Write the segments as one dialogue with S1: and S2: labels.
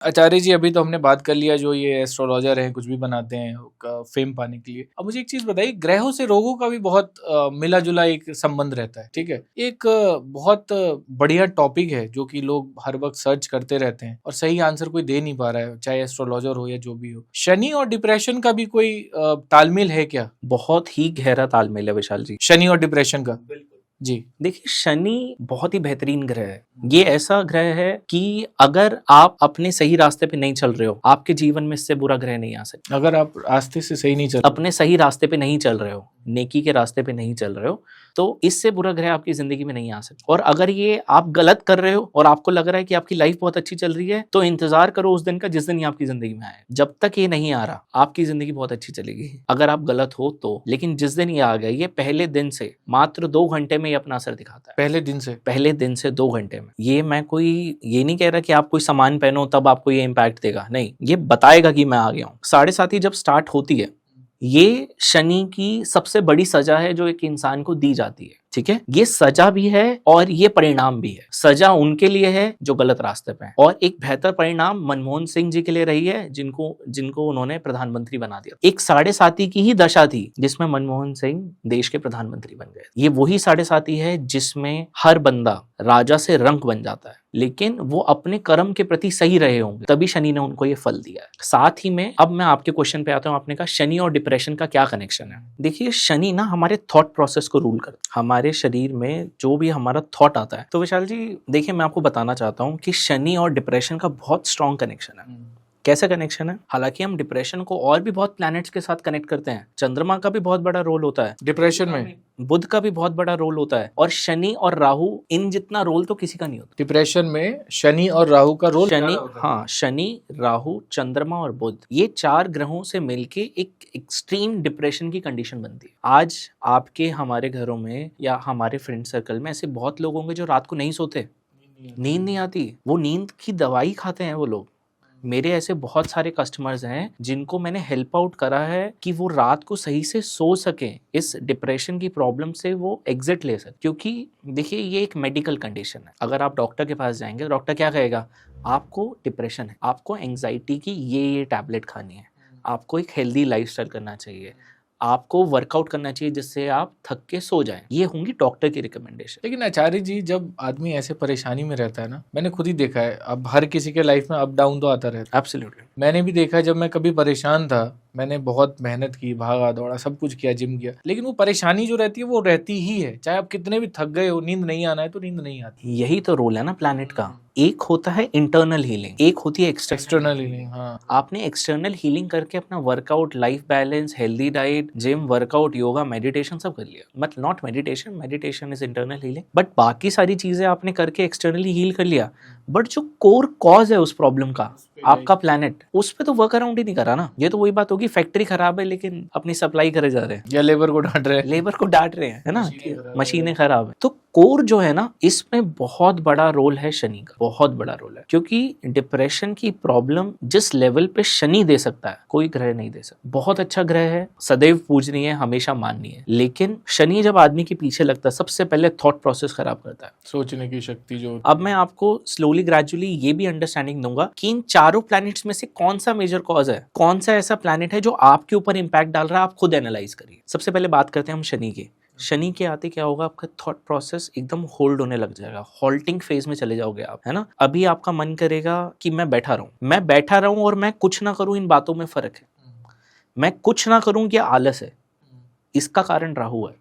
S1: आचार्य जी, अभी तो हमने बात कर लिया जो ये एस्ट्रोलॉजर हैं कुछ भी बनाते हैं फेम पाने के लिए। अब मुझे एक चीज बताइए, ग्रहों से रोगों का भी बहुत मिला जुला एक संबंध रहता है, ठीक है। एक बहुत बढ़िया टॉपिक है जो कि लोग हर वक्त सर्च करते रहते हैं और सही आंसर कोई दे नहीं पा रहा है, चाहे एस्ट्रोलॉजर हो या जो भी हो। शनि और डिप्रेशन का भी कोई तालमेल है क्या?
S2: बहुत ही गहरा तालमेल है विशाल जी,
S1: शनि और डिप्रेशन का। जी।
S2: देखिए शनि बहुत ही बेहतरीन ग्रह है। ये ऐसा ग्रह है कि अगर आप अपने सही रास्ते पे नहीं चल रहे हो, आपके जीवन में इससे बुरा ग्रह नहीं आ सकता।
S1: अगर आप रास्ते से सही नहीं चल
S2: अपने सही रास्ते पे नहीं चल रहे हो, नेकी के रास्ते पे नहीं चल रहे हो, तो इससे बुरा ग्रह आपकी जिंदगी में नहीं आ सकता। और अगर ये आप गलत कर रहे हो और आपको लग रहा है कि आपकी लाइफ बहुत अच्छी चल रही है, तो इंतजार करो उस दिन का जिस दिन ये आपकी जिंदगी में आए। जब तक ये नहीं आ रहा, आपकी जिंदगी बहुत अच्छी चलेगी अगर आप गलत हो तो। लेकिन जिस दिन ये आ गया, ये पहले दिन से मात्र 2 घंटे में ये अपना असर दिखाता है।
S1: पहले दिन से
S2: 2 घंटे में। ये मैं कोई ये नहीं कह रहा कि आप कोई सामान पहनो तब आपको ये इम्पैक्ट देगा, नहीं, ये बताएगा कि मैं आ गया हूँ। 7:30 जब स्टार्ट होती है, ये शनि की सबसे बड़ी सजा है जो एक इंसान को दी जाती है, ठीक है। ये सजा भी है और ये परिणाम भी है। सजा उनके लिए है जो गलत रास्ते पे हैं, और एक बेहतर परिणाम मनमोहन सिंह जी के लिए रही है जिनको उन्होंने प्रधानमंत्री बना दिया। एक 7:30 की ही दशा थी जिसमें मनमोहन सिंह देश के प्रधानमंत्री बन गए। ये वही 7:30 है जिसमें हर बंदा राजा से रंक बन जाता है, लेकिन वो अपने कर्म के प्रति सही रहे होंगे, तभी शनि ने उनको ये फल दिया है। साथ ही में अब मैं आपके क्वेश्चन पे आता हूँ, आपने कहा शनि और डिप्रेशन का क्या कनेक्शन है। देखिए शनि ना हमारे थॉट प्रोसेस को रूल करता है, हमारे शरीर में जो भी हमारा थॉट आता है। तो विशाल जी देखिए, मैं आपको बताना चाहता हूँ कि शनि और डिप्रेशन का बहुत स्ट्रॉन्ग कनेक्शन है। कैसा कनेक्शन है? हालांकि हम डिप्रेशन को और भी बहुत प्लैनेट्स के साथ कनेक्ट करते हैं। चंद्रमा का भी बहुत बड़ा रोल होता है
S1: डिप्रेशन में,
S2: बुध का भी बहुत बड़ा रोल होता है, और शनि और राहु इन जितना रोल तो किसी का नहीं होता।
S1: डिप्रेशन में शनि और राहु का रोल
S2: शनि, राहु, चंद्रमा और बुध, ये 4 ग्रहों से मिलके एक एक्सट्रीम डिप्रेशन की कंडीशन बनती है। आज आपके हमारे घरों में या हमारे फ्रेंड सर्कल में ऐसे बहुत लोग होंगे जो रात को नहीं सोते, नींद नहीं आती, वो नींद की दवाई खाते हैं वो लोग। मेरे ऐसे बहुत सारे कस्टमर्स हैं जिनको मैंने हेल्प आउट करा है कि वो रात को सही से सो सकें, इस डिप्रेशन की प्रॉब्लम से वो एग्जिट ले सकें। क्योंकि देखिए ये एक मेडिकल कंडीशन है। अगर आप डॉक्टर के पास जाएंगे, डॉक्टर क्या कहेगा? आपको डिप्रेशन है, आपको एंग्जाइटी की ये टैबलेट खानी है, आपको एक हेल्दी लाइफस्टाइल करना चाहिए, आपको वर्कआउट करना चाहिए जिससे आप थक के सो जाएं। ये होंगी डॉक्टर की रिकमेंडेशन।
S1: लेकिन आचार्य जी, जब आदमी ऐसे परेशानी में रहता है ना, मैंने खुद ही देखा है, अब हर किसी के लाइफ में अप डाउन तो आता रहता है।
S2: एब्सोल्युटली।
S1: मैंने भी देखा है, जब मैं कभी परेशान था, मैंने बहुत मेहनत की, भागा दौड़ा, सब कुछ किया, जिम किया, लेकिन वो परेशानी जो रहती है वो रहती ही है। चाहे आप कितने भी थक गए हो, नींद नहीं आना है तो नींद नहीं आती।
S2: यही तो रोल है ना प्लैनेट का। एक होता है इंटरनल हीलिंग, एक होती है
S1: एक्सटर्नल हीलिंग। हाँ,
S2: आपने एक्सटर्नल हीलिंग करके अपना workout, life balance, healthy diet, gym, workout, yoga, meditation सब कर लिया। But not meditation, meditation is internal healing. But बाकी सारी चीजें आपने करके एक्सटर्नली हील कर लिया, बट जो कोर कॉज है उस प्रॉब्लम का, आपका प्लैनेट, उस पे तो वर्क अराउंड ही नहीं करा ना। ये तो वही बात होगी, फैक्ट्री खराब है लेकिन अपनी सप्लाई करे जा रहे हैं,
S1: या लेबर को डांट रहे हैं,
S2: है ना, मशीनें खराब है। तो कोर जो है ना, इसमें बहुत बड़ा रोल है शनि का, बहुत बड़ा रोल है। क्योंकि डिप्रेशन की प्रॉब्लम जिस लेवल पे शनि दे सकता है, कोई ग्रह नहीं दे सकता। बहुत अच्छा ग्रह है, सदैव पूजनीय है, हमेशा माननीय है। लेकिन शनि जब आदमी के पीछे लगता है, सबसे पहले थॉट प्रोसेस खराब करता है,
S1: सोचने की शक्ति जो।
S2: अब मैं आपको स्लोली ग्रेजुअली ये भी अंडरस्टैंडिंग दूंगा कि इन चारों प्लैनेट्स में से कौन सा मेजर कॉज है, कौन सा ऐसा प्लैनेट है जो आपके ऊपर इंपैक्ट डाल रहा है। आप खुद एनालाइज करिए। सबसे पहले बात करते हैं हम शनि की। शनि के आते क्या होगा, आपका थॉट प्रोसेस एकदम होल्ड होने लग जाएगा, हॉल्टिंग फेज में चले जाओगे आप, है ना। अभी आपका मन करेगा कि मैं बैठा रहूं और मैं कुछ ना करूं, इन बातों में फर्क है। मैं कुछ ना करूं ये आलस है, इसका कारण राहु है।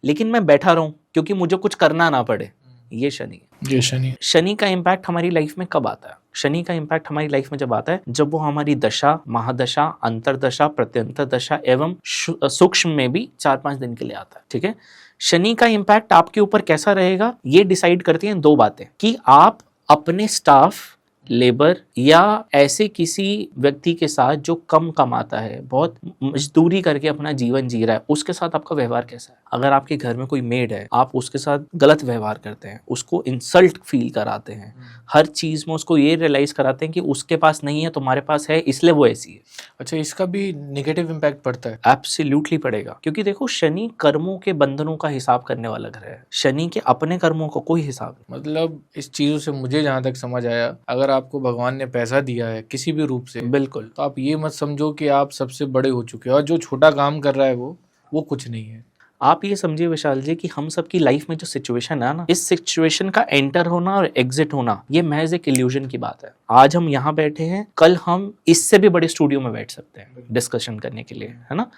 S2: लेकिन मैं बैठा रहूं क्योंकि मुझे कुछ करना ना पड़े, ये शनि है। शनि का इम्पैक्ट हमारी लाइफ में कब आता है? शनि का इम्पैक्ट हमारी लाइफ में जब आता है, जब वो हमारी दशा, महादशा, अंतरदशा, प्रत्यंतर दशा एवं सूक्ष्म में भी 4-5 दिन के लिए आता है, ठीक है। शनि का इम्पैक्ट आपके ऊपर कैसा रहेगा, ये डिसाइड करती हैं 2 बातें, कि आप अपने स्टाफ, लेबर या ऐसे किसी व्यक्ति के साथ जो कम कमाता है, बहुत मजदूरी करके अपना जीवन जी रहा है, उसके साथ आपका व्यवहार कैसा है। अगर आपके घर में कोई मेड है, आप उसके साथ गलत व्यवहार करते हैं, उसको इंसल्ट फील कराते हैं, हर चीज में उसको ये रियलाइज कराते हैं कि उसके पास नहीं है, तुम्हारे पास है, इसलिए वो ऐसी है।
S1: अच्छा, इसका भी नेगेटिव इम्पैक्ट पड़ता है?
S2: एब्सोल्युटली पड़ेगा, क्योंकि देखो शनि कर्मों के बंधनों का हिसाब करने वाला ग्रह है। शनि के अपने कर्मों का कोई हिसाब नहीं।
S1: मतलब इस चीजों से मुझे जहां तक समझ आया, अगर आपको भगवान ने पैसा दिया है किसी भी रूप से,
S2: बिल्कुल
S1: तो आप ये मत समझो कि आप सबसे बड़े हो चुके हो और जो छोटा काम कर रहा है वो कुछ नहीं है।
S2: आप ये समझिए विशाल जी कि हम सबकी लाइफ में जो सिचुएशन है ना, इस सिचुएशन का एंटर होना और एग्जिट होना ये महज एक इल्यूजन की बात है। आज हम यहाँ बैठे हैं, कल हम इससे भी बड़े स्टूडियो में बैठ सकते हैं डिस्कशन करने के लिए, है ना,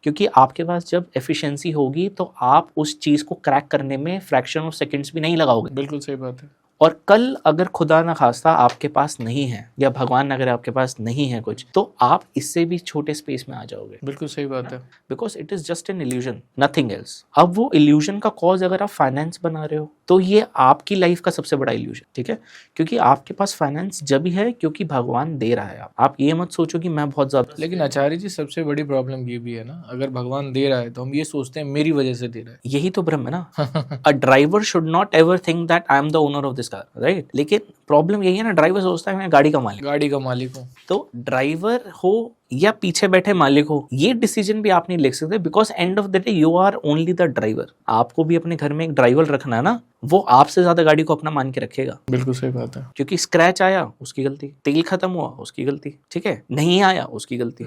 S2: क्योंकि आपके पास जब एफिशिएंसी होगी तो आप उस चीज को क्रैक करने में फ्रैक्शन ऑफ सेकंड्स भी नहीं लगाओगे।
S1: बिल्कुल सही बात है।
S2: और कल अगर खुदा ना खास्ता आपके पास नहीं है या भगवान अगर आपके पास नहीं है कुछ, तो आप इससे भी छोटे स्पेस में आ जाओगे।
S1: बिल्कुल सही बात है।
S2: Because it is just an illusion, nothing else. अब वो इल्यूजन का कॉज अगर आप फाइनेंस बना रहे हो तो ये आपकी लाइफ का सबसे बड़ा इल्यूजन, ठीक है, क्योंकि आपके पास फाइनेंस जब भी है क्योंकि भगवान दे रहा है। आप ये मत सोचो कि मैं बहुत ज्यादा।
S1: लेकिन आचार्य जी सबसे बड़ी प्रॉब्लम ये भी है ना, अगर भगवान दे रहा है तो हम ये सोचते हैं मेरी वजह से दे रहा है।
S2: यही तो भ्रम है ना। A driver should not ever think that I am the owner of this car, right. लेकिन प्रॉब्लम यही है ना, ड्राइवर सोचता है मैं गाड़ी का मालिक हूँ। तो ड्राइवर हो या पीछे बैठे मालिक हो, ये डिसीजन भी आप नहीं ले सकते, because end of the day you are only the driver. आपको भी अपने घर में एक ड्राइवर रखना है ना, वो आपसे ज्यादा गाड़ी को अपना मान के रखेगा।
S1: बिल्कुल सही बात है।
S2: क्योंकि स्क्रैच आया उसकी गलती, तेल खत्म हुआ उसकी गलती, ठीक है, नहीं आया उसकी गलती।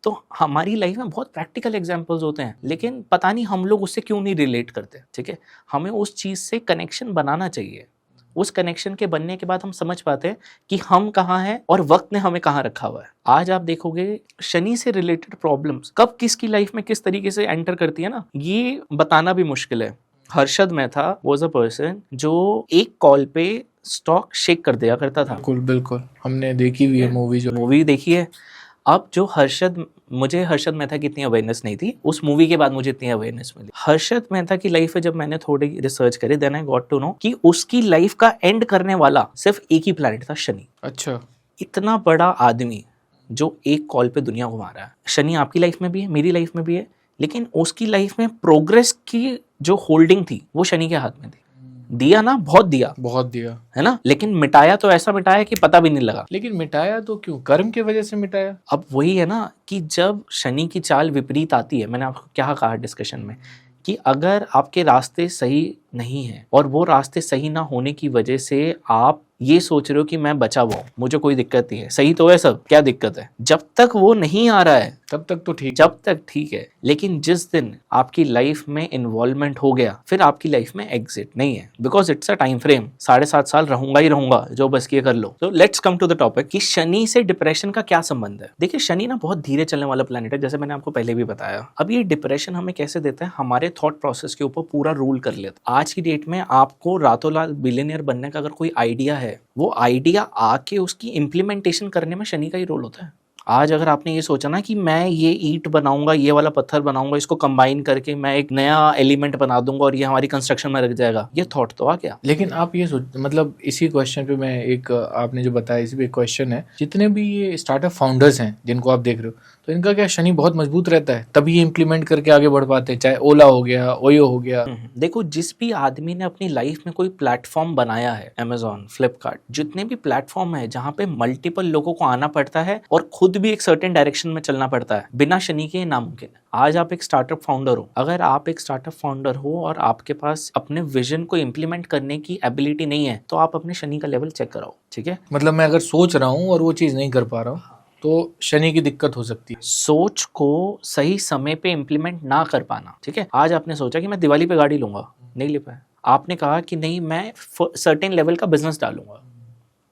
S2: तो हमारी लाइफ में बहुत प्रैक्टिकल एग्जांपल्स होते हैं, लेकिन पता नहीं हम लोग उससे क्यों नहीं रिलेट करते, ठीक है। हमें उस चीज से कनेक्शन बनाना चाहिए। उस कनेक्शन के बनने के बाद हम समझ पाते हैं कि हम कहाँ हैं और वक्त ने हमें कहाँ रखा हुआ है। आज आप देखोगे शनि से रिलेटेड प्रॉब्लम्स कब किसकी लाइफ में किस तरीके से एंटर करती है ना, ये बताना भी मुश्किल है। Harshad Mehta was a person जो एक कॉल पे स्टॉक शेक कर दिया करता था।
S1: बिल्कुल हमने देखी हुई है
S2: मूवी देखी है। अब जो मुझे हर्षद मेहता की इतनी अवेयरनेस नहीं थी, उस मूवी के बाद मुझे इतनी अवेयरनेस मिली। हर्षद मेहता की लाइफ में जब मैंने थोड़ी रिसर्च करी, then I got to know कि उसकी लाइफ का एंड करने वाला सिर्फ एक ही प्लैनेट था, शनि।
S1: अच्छा।
S2: इतना बड़ा आदमी जो एक कॉल पे दुनिया घुमा रहा है। शनि आपकी लाइफ में भी है, मेरी लाइफ में भी है, लेकिन उसकी लाइफ में प्रोग्रेस की जो होल्डिंग थी वो शनि के हाथ में थी। दिया ना, बहुत दिया है ना, लेकिन मिटाया तो ऐसा मिटाया कि पता भी नहीं लगा।
S1: लेकिन मिटाया तो क्यों? कर्म की वजह से मिटाया।
S2: अब वही है ना कि जब शनि की चाल विपरीत आती है, मैंने आपको क्या कहा डिस्कशन में कि अगर आपके रास्ते सही नहीं है और वो रास्ते सही ना होने की वजह से आप ये सोच रहे हो कि मैं बचा हुआ हूं, मुझे कोई दिक्कत नहीं है, सही तो है सब, क्या दिक्कत है, जब तक वो नहीं आ रहा है
S1: तब तक तो ठीक,
S2: जब तक ठीक है। लेकिन जिस दिन आपकी लाइफ में इन्वॉल्वमेंट हो गया, फिर आपकी लाइफ में एग्जिट नहीं है, because it's a time frame. 7.5 साल रहूंगा ही रहूंगा, जो बस किए कर लो। तो let's come to the topic कि शनि से डिप्रेशन का क्या संबंध है। देखिए शनि ना बहुत धीरे चलने वाला प्लैनेट है, जैसे मैंने आपको पहले भी बताया। अब ये डिप्रेशन हमें कैसे देता है, हमारे थॉट प्रोसेस के ऊपर पूरा रूल कर लेता है। आज की डेट में आपको रातों रात बिलियनियर बनने का अगर कोई आइडिया है, वो आइडिया आके उसकी इम्प्लीमेंटेशन करने में शनि का ही रोल होता है। आज अगर आपने ये सोचा ना कि मैं ये ईंट बनाऊंगा, ये वाला पत्थर बनाऊंगा, इसको कंबाइन करके मैं एक नया एलिमेंट बना दूंगा और ये हमारी कंस्ट्रक्शन में रख जाएगा, ये थॉट तो आ गया।
S1: लेकिन आप ये सोच, मतलब इसी क्वेश्चन पे मैं एक, आपने जो बताया इसी पे एक क्वेश्चन है, जितने भी ये स्टार्टअप फाउंडर्स हैं जिनको आप देख रहे हो, तो इनका क्या शनि बहुत मजबूत रहता है तभी ये इम्प्लीमेंट करके आगे बढ़ पाते हैं, चाहे ओला हो गया, ओयो हो गया।
S2: देखो जिस भी आदमी ने अपनी लाइफ में कोई प्लेटफॉर्म बनाया है, अमेजॉन, फ्लिपकार्ट, जितने भी प्लेटफॉर्म है जहाँ पे मल्टीपल लोगों को आना पड़ता है और खुद भी एक सर्टेन डायरेक्शन में चलना पड़ता है, बिना शनि के नामुमकिन है। आज आप एक स्टार्टअप फाउंडर हो, अगर आप एक स्टार्टअप फाउंडर हो और आपके पास अपने विजन को इम्प्लीमेंट करने की एबिलिटी नहीं है, तो आप अपने शनि का लेवल चेक कराओ, ठीक है।
S1: मतलब मैं अगर सोच रहा हूँ और वो चीज नहीं कर पा रहा हूँ तो शनि की दिक्कत हो सकती है।
S2: सोच को सही समय पे इम्प्लीमेंट ना कर पाना, ठीक है। आज आपने सोचा कि मैं दिवाली पे गाड़ी लूंगा, नहीं ले पाए। आपने कहा कि नहीं मैं सर्टेन लेवल का बिजनेस डालूंगा,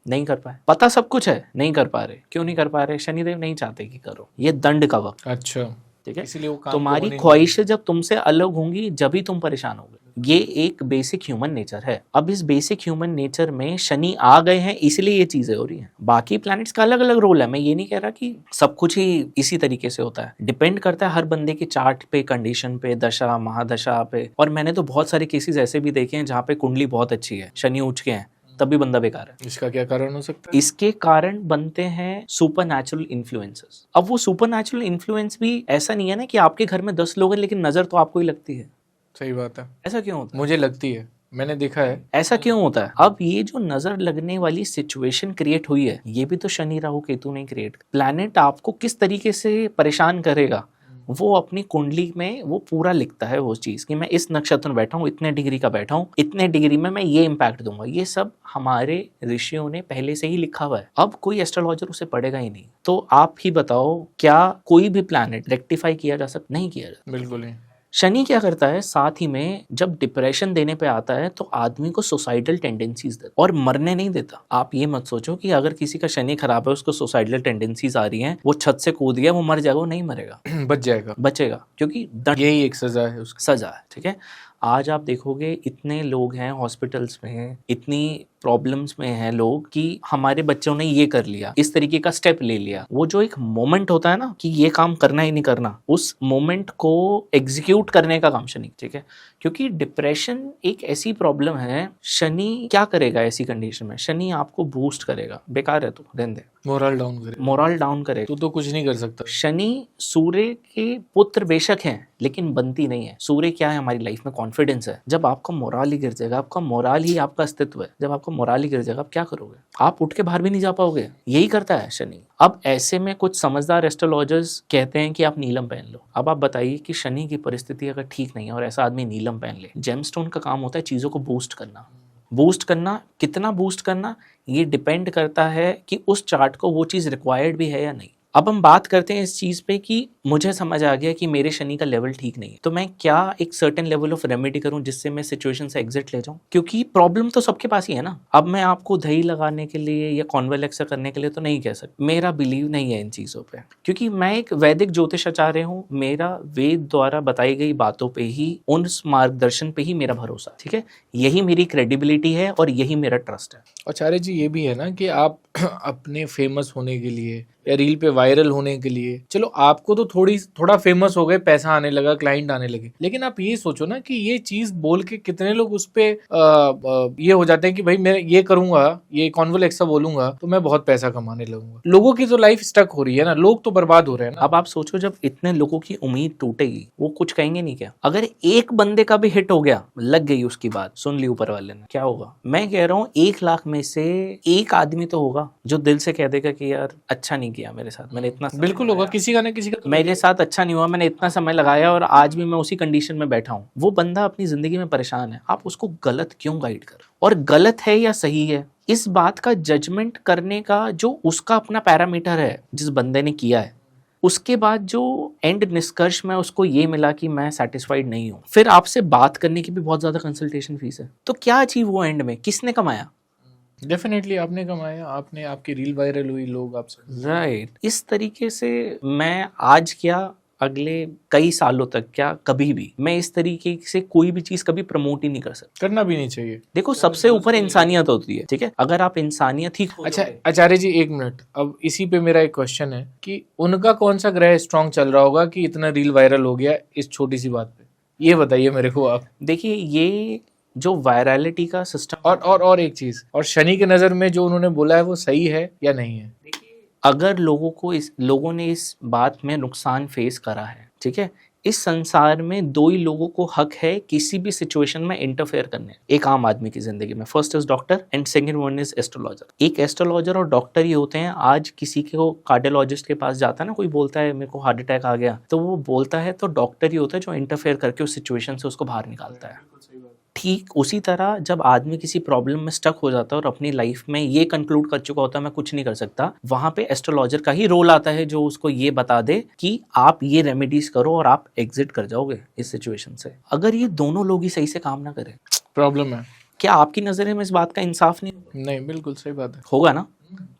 S2: नहीं कर पाए। पता सब कुछ है, नहीं कर पा रहे। क्यों नहीं कर पा रहे? शनिदेव नहीं चाहते कि करो, ये दंड का वक्त।
S1: अच्छा,
S2: ठीक है,
S1: इसलिए वो काम
S2: तुम्हारी ख्वाहिशें जब तुमसे अलग होंगी जब ही तुम परेशान होगे। ये एक बेसिक ह्यूमन नेचर है। अब इस बेसिक ह्यूमन नेचर में शनि आ गए हैं, इसलिए ये चीजें हो रही हैं। बाकी प्लैनेट्स का अलग अलग रोल है, मैं ये नहीं कह रहा कि सब कुछ ही इसी तरीके से होता है। डिपेंड करता है हर बंदे के चार्ट पे, कंडीशन पे, दशा महादशा पे। और मैंने तो बहुत सारे केसेस ऐसे भी देखे हैं जहाँ पे कुंडली बहुत अच्छी है, शनि उच्च के हैं, तब भी बंदा बेकार है।
S1: इसका क्या कारण हो सकता है?
S2: इसके कारण बनते हैं सुपर नेचुरल इन्फ्लुएंसेस। अब वो सुपर नेचुरल इन्फ्लुएंस भी ऐसा नहीं है ना कि आपके घर में 10 लोग हैं लेकिन नजर तो आपको ही लगती है।
S1: सही बात है।
S2: ऐसा क्यों होता है?
S1: मुझे लगती है, मैंने देखा है।
S2: ऐसा क्यों होता है? अब ये जो नजर लगने वाली सिचुएशन क्रिएट हुई है, ये भी तो शनि राहु केतु ने क्रिएट। प्लैनेट आपको किस तरीके से परेशान करेगा वो अपनी कुंडली में वो पूरा लिखता है वो चीज कि मैं इस नक्षत्र में बैठा हूँ, इतने डिग्री का बैठा हूँ, इतने डिग्री में मैं ये इम्पैक्ट दूंगा। ये सब हमारे ऋषियों ने पहले से ही लिखा हुआ है। अब कोई एस्ट्रोलॉजर उसे पढ़ेगा ही नहीं। तो आप ही बताओ, क्या कोई भी प्लैनेट रेक्टिफाई किया जा सकता? नहीं किया जा।
S1: बिल्कुल ही।
S2: शनि क्या करता है, साथ ही में जब डिप्रेशन देने पे आता है तो आदमी को सुसाइडल टेंडेंसीज देता और मरने नहीं देता। आप ये मत सोचो कि अगर किसी का शनि खराब है, उसको सुसाइडल टेंडेंसीज आ रही हैं, वो छत से कूद गया, वो मर जाएगा, वो नहीं मरेगा,
S1: बच जाएगा,
S2: बचेगा, क्योंकि
S1: यही एक सजा है उसकी।
S2: सजा है। ठीक है, आज आप देखोगे इतने लोग हैं हॉस्पिटल्स में, इतनी प्रॉब्लम्स में हैं लोग कि हमारे बच्चों ने ये कर लिया, इस तरीके का स्टेप ले लिया। वो जो एक मोमेंट होता है ना कि ये काम करना ही नहीं करना, उस मोमेंट को एग्जीक्यूट करने का काम शनि। ठीक है, क्योंकि डिप्रेशन एक ऐसी प्रॉब्लम है, शनि क्या करेगा ऐसी कंडीशन में? शनि आपको बूस्ट करेगा। बेकार है तो रहने दे,
S1: मोरल डाउन करे,
S2: मोरल डाउन करेगा।
S1: तू तो कुछ नहीं कर सकता।
S2: शनि सूर्य के पुत्र बेशक हैं, लेकिन बनती नहीं है। सूर्य क्या है हमारी लाइफ में? कॉन्फिडेंस है। जब आपका मोराल ही गिर जाएगा, आपका मोराल ही आपका अस्तित्व है, जब आपका मोराल ही गिर जाएगा, आप क्या करोगे? आप उठ के बाहर भी नहीं जा पाओगे। यही करता है शनि। अब ऐसे में कुछ समझदार एस्ट्रोलॉजर्स कहते हैं कि आप नीलम पहन लो। अब आप बताइए कि शनि की परिस्थिति अगर ठीक नहीं है और ऐसा आदमी नीलम पहन ले। जेमस्टोन का काम होता है चीजों को बूस्ट करना। बूस्ट करना, कितना बूस्ट करना, ये डिपेंड करता है कि उस चार्ट को वो चीज रिक्वायर्ड भी है या नहीं। अब हम बात करते हैं इस चीज पे कि मुझे समझ आ गया कि मेरे शनि का लेवल ठीक नहीं है, तो मैं क्या एक सर्टेन लेवल ऑफ रेमेडी करूं जिससे मैं सिचुएशन से एग्जिट ले जाऊं? क्योंकि प्रॉब्लम तो सबके पास ही है ना। अब मैं आपको दही लगाने के लिए या कॉन्वेलेक्सा करने के लिए तो नहीं कह सकता। मेरा बिलीव नहीं है इन चीजों पे, क्योंकि मैं एक वैदिक ज्योतिष आचार्य हूँ। मेरा वेद द्वारा बताई गई बातों पे ही, उन मार्गदर्शन पे ही मेरा भरोसा। ठीक है, यही मेरी क्रेडिबिलिटी है और यही मेरा ट्रस्ट है।
S1: आचार्य जी, ये भी है ना कि आप अपने फेमस होने के लिए या रील पे वायरल होने के लिए, चलो आपको तो थोड़ा फेमस हो गए, पैसा आने लगा, क्लाइंट आने लगे, लेकिन आप ये सोचो ना कि ये चीज बोल के कितने लोग उस पे ये हो जाते हैं कि भाई मैं ये करूंगा, ये कॉन्वोलेक्सा बोलूंगा तो मैं बहुत पैसा कमाने लगूंगा। लोगों की तो लाइफ स्टक हो रही है ना, लोग तो बर्बाद हो रहे हैं ना।
S2: अब आप सोचो, जब इतने लोगों की उम्मीद टूटेगी, वो कुछ कहेंगे नहीं क्या? अगर एक बंदे का भी हिट हो गया, लग गई उसकी बात, सुन ली ऊपर वाले ने, क्या होगा? मैं कह रहा हूँ 1 लाख में से एक आदमी तो होगा जो दिल से कह देगा कि यार अच्छा नहीं किया मेरे साथ, मैंने इतना
S1: बिल्कुल होगा, किसी का ना किसी का।
S2: मेरे साथ अच्छा नहीं हुआ, मैंने इतना समय लगाया और आज भी मैं उसी कंडीशन में बैठा हूँ। वो बंदा अपनी जिंदगी में परेशान है, आप उसको गलत क्यों गाइड कर? और गलत है या सही है, इस बात का जजमेंट करने का जो उसका अपना पैरामीटर है, जिस बंदे ने किया है, उसके बाद जो एंड निष्कर्ष में उसको ये मिला कि मैं सेटिस्फाइड नहीं हूँ, फिर आपसे बात करने की भी बहुत ज्यादा कंसल्टेशन फीस है। तो क्या अचीव हुआ एंड में? किसने कमाया?
S1: डेफिनेटली आपने कमाया, आपने, आपकी रील वायरल हुई, लोग आपसे।
S2: राइट। इस तरीके से मैं आज क्या, अगले कई सालों तक क्या, कभी भी मैं इस तरीके से कोई भी चीज कभी प्रमोट ही नहीं कर सकता।
S1: करना भी नहीं चाहिए।
S2: देखो, सबसे ऊपर इंसानियत होती है। ठीक है, अगर आप इंसानियत ही
S1: अच्छा आचार्य जी, 1 मिनट, अब इसी पे मेरा एक क्वेश्चन है कि उनका कौन सा ग्रह स्ट्रांग चल रहा होगा कि इतना रील वायरल हो गया इस छोटी सी बात पे? ये बताइए मेरे को आप।
S2: देखिए, ये जो वायरलिटी का सिस्टम
S1: और एक चीज, और शनि के नजर में जो उन्होंने बोला है वो सही है या नहीं है?
S2: अगर लोगों ने इस बात में नुकसान फेस करा है, ठीक है, इस संसार में 2 ही लोगों को हक है किसी भी सिचुएशन में इंटरफेयर करने, एक आम आदमी की जिंदगी में। First is doctor and second one is astrologer. एक एस्ट्रोलॉजर और डॉक्टर ही होते हैं। आज किसी को कार्डियोलॉजिस्ट के पास जाता है ना, कोई बोलता है मेरे को हार्ट अटैक आ गया, तो वो बोलता है तो डॉक्टर ही होता है जो इंटरफेयर करके उस सिचुएशन से उसको बाहर निकालता है। ठीक उसी तरह जब आदमी किसी प्रॉब्लम में स्टक हो जाता है और अपनी लाइफ में ये कंक्लूड कर चुका होता है मैं कुछ नहीं कर सकता, वहां पे एस्ट्रोलॉजर का ही रोल आता है जो उसको ये बता दे कि आप ये रेमेडीज करो और आप एग्जिट कर जाओगे इस सिचुएशन से। अगर ये दोनों लोग ही सही से काम ना करें,
S1: प्रॉब्लम है।
S2: क्या आपकी नजर में इस बात का इंसाफ नहीं
S1: बिल्कुल सही बात है।
S2: होगा ना?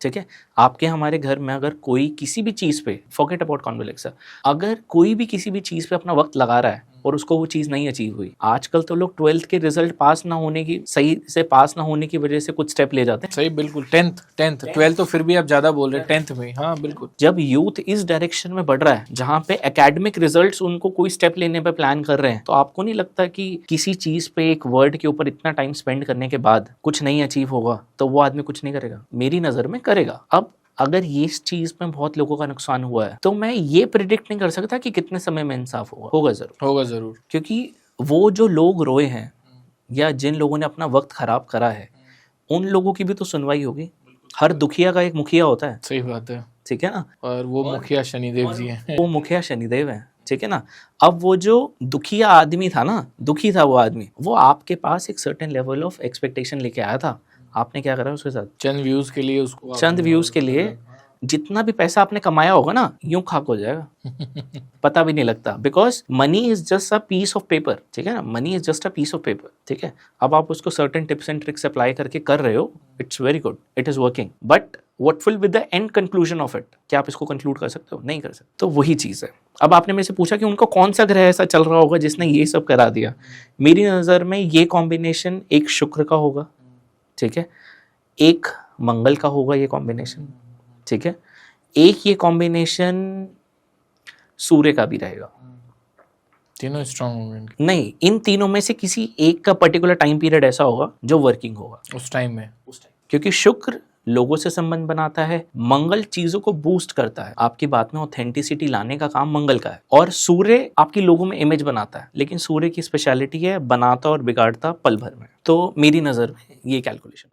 S2: ठीक है, आपके हमारे घर में अगर कोई किसी भी चीज पे, फॉरगेट अबाउट कॉन्वेलेक्सा, अगर कोई भी किसी भी चीज पे अपना वक्त लगा रहा है और उसको वो चीज नहीं अचीव हुई, आजकल तो लोग 12th के रिजल्ट सही से पास ना होने की वजह से कुछ स्टेप ले जाते हैं।
S1: सही, बिल्कुल। 10th 12th तो फिर भी आप ज्यादा बोल रहे हैं, 10th में। हाँ बिल्कुल।
S2: जब यूथ इस डायरेक्शन में बढ़ रहा है जहाँ पे एकेडमिक रिजल्ट्स उनको कोई स्टेप लेने पे प्लान कर रहे हैं, तो आपको नहीं लगता कि किसी चीज पे, एक वर्ड के ऊपर इतना टाइम स्पेंड करने के बाद कुछ नहीं अचीव होगा तो वो आदमी कुछ नहीं करेगा? मेरी नजर में करेगा। अब अगर ये इस चीज में बहुत लोगों का नुकसान हुआ है तो मैं ये प्रिडिक्ट नहीं कर सकता कि कितने समय में इंसाफ होगा जरूर, क्योंकि वो जो लोग रोए हैं या जिन लोगों ने अपना वक्त खराब करा है, उन लोगों की भी तो सुनवाई होगी। हर दुखिया का एक मुखिया होता है।
S1: सही बात है।
S2: ठीक है ना?
S1: और वो मुखिया शनिदेव जी हैं।
S2: वो मुखिया शनिदेव है। ठीक है ना। अब वो जो दुखिया आदमी था ना, दुखी था वो आदमी, वो आपके पास एक सर्टेन लेवल ऑफ एक्सपेक्टेशन लेके आया था, आपने क्या करा उसके साथ?
S1: चंद व्यूज के लिए उसको,
S2: चंद व्यूज के लिए जितना भी पैसा आपने कमाया होगा ना, यूं खाक हो जाएगा, पता भी नहीं लगता, because money is just a piece of paper, ठीक है ना, money is just a piece of paper, ठीक है। अब आप उसको certain tips and tricks apply करके कर रहे हो, it's very good, it is working, but what will be the end conclusion of it? क्या आप इसको कंक्लूड कर सकते हो? नहीं कर सकते। तो वही चीज़ है। अब आपने मेरे से पूछा कि उनको कौन सा ग्रह ऐसा चल रहा होगा जिसने ये सब करा दिया। मेरी नज़र में ये कॉम्बिनेशन एक शुक्र का होगा, ठीक है, एक मंगल का होगा ये कॉम्बिनेशन, ठीक है, एक ये कॉम्बिनेशन सूर्य का भी रहेगा।
S1: तीनों स्ट्रांग होंगे
S2: नहीं, इन तीनों में से किसी एक का पर्टिकुलर टाइम पीरियड ऐसा होगा जो वर्किंग होगा
S1: उस टाइम में,
S2: क्योंकि शुक्र लोगों से संबंध बनाता है, मंगल चीजों को बूस्ट करता है, आपकी बात में ऑथेंटिसिटी लाने का काम मंगल का है, और सूर्य आपकी लोगों में इमेज बनाता है, लेकिन सूर्य की स्पेशलिटी है बनाता और बिगाड़ता पल भर में। तो मेरी नजर में ये कैलकुलेशन